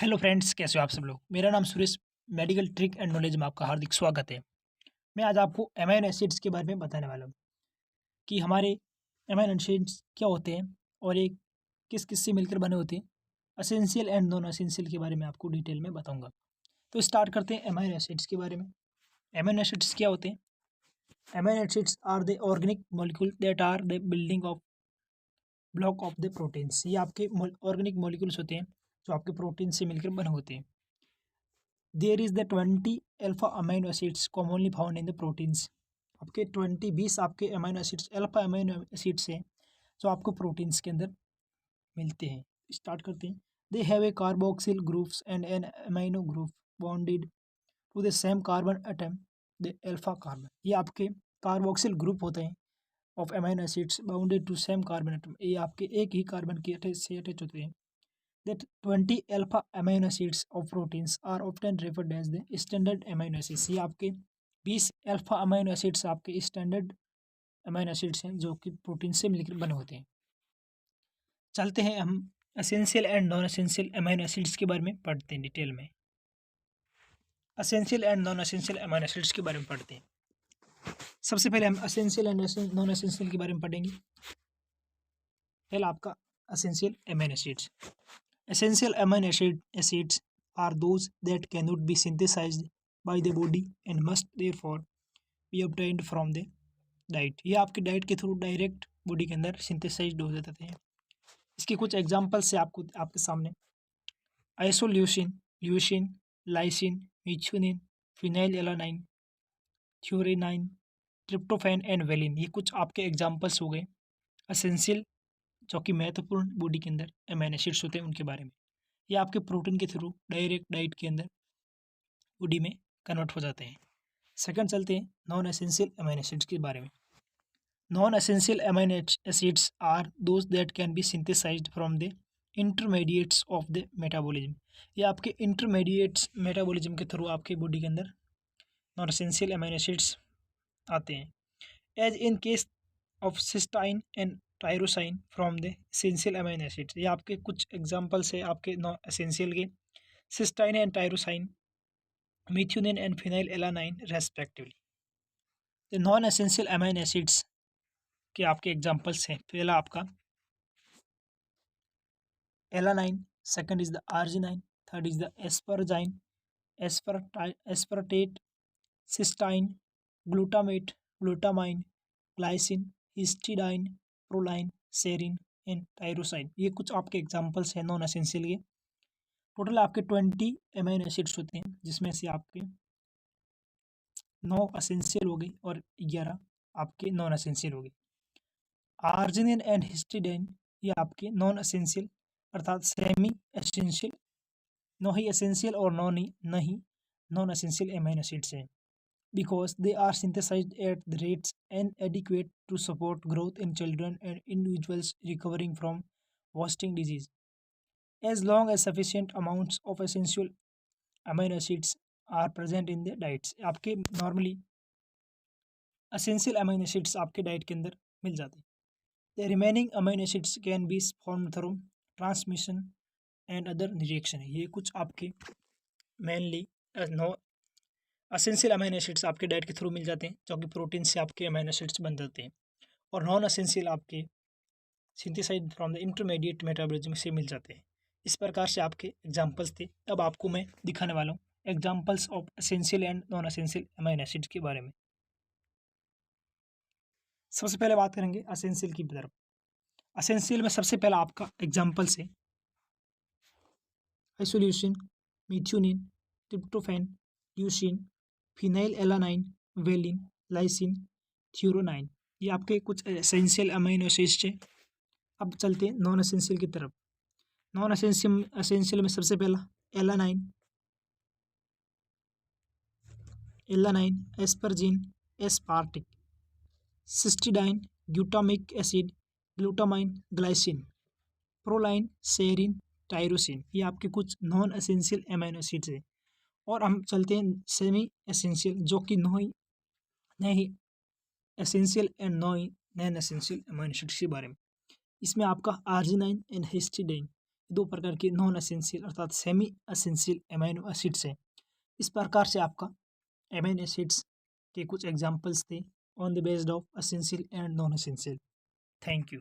Hello friends, कैसे हो आप सब लोग। मेरा नाम Suresh. Medical trick and knowledge में आपका हार्दिक स्वागत है। मैं आज आपको अमीनो एसिड्स के बारे में बताने वाला हूँ कि हमारे अमीनो एसिड्स क्या होते हैं और ये किस किस से मिलकर बने होते हैं। असेंशियल एंड नॉन असेंशियल के बारे में आपको डिटेल में बताऊंगा। तो स्टार्ट करते हैं अमीनो एसिड्स के बारे में। अमीनो एसिड्स क्या होते हैं? Amino acids are the organic molecule that are the building of block of the proteins. ये आपके ऑर्गेनिक मॉलिक्यूल्स होते हैं जो आपके प्रोटीन से मिलकर बने होते हैं। There is the 20 alpha amino acids commonly found in the proteins. आपके 20 आपके amino acids alpha amino acids हैं जो आपको प्रोटीन्स के अंदर मिलते हैं। स्टार्ट करते हैं। They have a carboxyl groups and an amino group bonded to the same carbon atom, the alpha carbon. ये आपके कार्बोक्सिल ग्रुप होते हैं of amino acids bounded to same carbon atom. ये आपके एक ही कार्बन के से अटैच होते हैं। That 20 alpha amino acids of proteins are often referred as the standard amino acids। ये आपके 20 अल्फा अमीनो एसिड्स आपके स्टैंडर्ड अमीनो एसिड्स हैं जो कि प्रोटीन से मिलकर बने होते हैं। चलते हैं हम essential and non essential amino acids के बारे में पढ़ते हैं डिटेल में। Essential and non essential amino acids के बारे में पढ़ते हैं। सबसे पहले हम असेंशियल एंड नॉन असेंशियल के बारे में पढ़ेंगे। पहला आपका essential amino acids. Essential amino acids are those that cannot be synthesized by the body and must therefore be obtained from the diet। ये आपके डाइट के थ्रू डायरेक्ट बॉडी के अंदर सिंथेसाइज्ड हो जाते हैं। इसके कुछ एग्जांपल्स से आपको आपके सामने isoleucine, leucine, lysine, methionine, phenylalanine, threonine, tryptophan and valine. ये कुछ आपके एग्जांपल्स हो गए असेंशियल जो कि महत्वपूर्ण बॉडी के अंदर अमीनो एसिड्स होते हैं उनके बारे में। ये आपके प्रोटीन के थ्रू डायरेक्ट डाइट के अंदर बॉडी में कन्वर्ट हो जाते हैं। सेकंड चलते हैं नॉन एसेंशियल अमीनो एसिड्स के बारे में। Non essential amino acids are those that can be synthesised from the intermediates of the metabolism. ये आपके इंटरमीडिएट्स मेटाबॉलिज्म के थ्रू आपके बॉडी के अंदर नॉन एसेंशियल अमीनो एसिड्स आते हैं। As in case of cysteine and tyrosine from the essential amino acids. ये आपके कुछ एग्जांपल्स है आपके नॉन एसेंशियल के, cysteine and tyrosine, methionine and phenylalanine respectively. The non essential amino acids के आपके एग्जांपल्स हैं। पहला आपका alanine, second is the arginine, third is the asparagine, aspartate, cysteine, glutamate, glutamine, glycine, histidine, proline, serine and tyrosine. ये कुछ आपके examples हैं non essential के। टोटल आपके 20 अमीनो एसिड्स होते हैं जिसमें से आपके 9 एसेंशियल हो गई और 11 आपके नॉन एसेंशियल हो गई। आर्जिनिन एंड हिस्टिडाइन ये आपके नॉन एसेंशियल अर्थात सेमी एसेंशियल, नो ही एसेंशियल और नहीं नॉन एसेंशियल अमीनो एसिड्स हैं because they are synthesized at the rates inadequate to support growth in children and individuals recovering from wasting disease. As long as sufficient amounts of essential amino acids are present in the diets, आपके normally essential amino acids आपके diet के अंदर मिल जाते हैं। The remaining amino acids can be formed through transmission and other reaction। ये कुछ आपके mainly no essential amino acids आपके डाइट के थ्रू मिल जाते हैं जो कि प्रोटीन से आपके अमीनो एसिड्स बन जाते हैं, और नॉन असेंशियल आपके synthesized from the intermediate metabolism से मिल जाते हैं। इस प्रकार से आपके एग्जांपल्स थे। अब आपको मैं दिखाने वाला हूँ examples of essential and non essential amino acids के बारे में। सबसे पहले बात करेंगे असेंशियल की तरफ। असेंशियल में सबसे पहला आपका एग्जाम्पल्स है isoleucine, methionine, tryptophan, leucine, phenylalanine, valine, lysine, threonine. ये आपके कुछ एसेंशियल अमीनो एसिड्स हैं। अब चलते हैं नॉन एसेंशियल की तरफ। नॉन एसेंशियल में सबसे पहला alanine, asparagine, aspartic, cysteine, glutamic acid, glutamine, glycine, proline, serine, tyrosine. ये आपके कुछ नॉन एसेंशियल अमीनो एसिड्स हैं। और हम चलते हैं सेमी एसेंशियल जो कि नहीं essential and non essential amino acids के बारे में। इसमें आपका आर्जिनाइन एंड हिस्टिडाइन दो प्रकार के नॉन एसेंशियल अर्थात सेमी एसेंशियल एमाइनो एसिड्स हैं। इस प्रकार से आपका एमाइनो एसिड्स के कुछ एग्जाम्पल्स थे on the based of essential and non essential. Thank you.